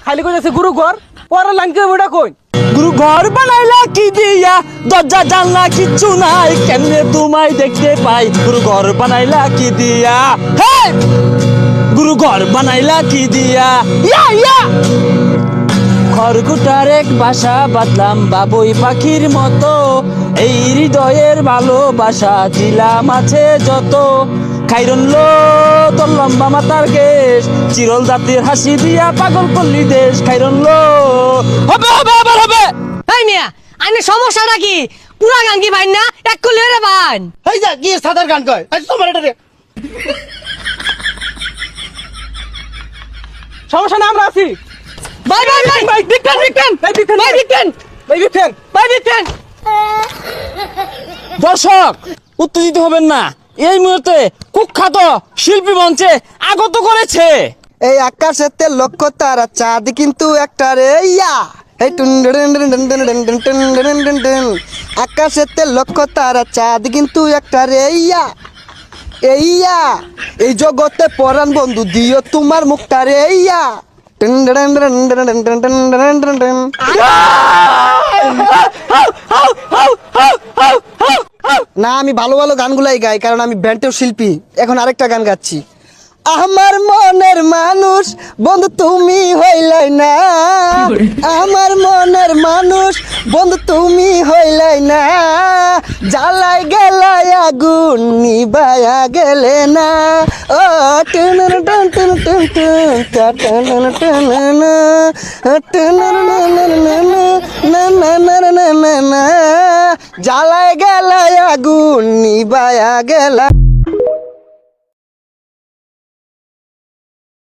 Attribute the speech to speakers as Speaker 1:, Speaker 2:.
Speaker 1: খালি কইছে গুরু ঘর পরে লাইন কে বড়া কই
Speaker 2: গুরু ঘর বানাইলা কি দিয়া দরজা জানলা কিচ্ছু নাই কেমনে তোমায় দেখতে পাই গুরু ঘর বানাইলা কি দিয়া হে গুরু ঘর বানাইলা কি দিয়া ইয়া ইয়া খড়কুটার এক বাসা বাঁধলাম বাবুই পাখির মতো এই হৃদয়ের ভালোবাসা দিলাম আছে যত খাইরন লো তোর লম্বা মাথার কেশ চিরল দাঁতের হাসি দিয়া পাগল করলি দেশ খাইরন লো হবে হবে আবার হবে
Speaker 3: এই মিয়া আইনে সমস্যাটা কি পুরা গান কি ভাই না এক কলি রে ভাই
Speaker 4: এই যা কি সাদার গান কয় আজ তোমার এটা রে
Speaker 1: সমস্যা না আমরা আছি
Speaker 3: ভাই ভাই ভাই
Speaker 1: ভাই দেখেন দেখেন ভাই দেখেন
Speaker 3: ভাই দেখেন
Speaker 1: ভাই দেখেন
Speaker 3: ভাই দেখেন
Speaker 2: দর্শক উত্তেজিত হবেন না এই মুহূর্তে কুখ্যাত শিল্পী মঞ্চে আগত করেছে
Speaker 5: এই আকাশেতে লক্ষ্য তারা চাঁদ কিন্তু একটা রে ইয়া এই আকাশেতে লক্ষ্য তারা চাঁদ কিন্তু একটা রে ইয়া ইয়া এই জগতে পরাণ বন্ধু দিও তোমার মুখটা রে ইয়া না আমি ভালো ভালো গানগুলাই গাই কারণ আমি ব্যান্ডের শিল্পী এখন আরেকটা গান গাচ্ছি আমার মনের মানুষ বন্ধু তুমি হইলাই না আমার মনের মানুষ বন্ধু তুমি হইলাই না জ্বালাই গেলাই আগুন নিবায়া গেলে না ও টুন টুন টুন টুন টুন জ্বালাই গেলাই আগুন নিবায়া গেলা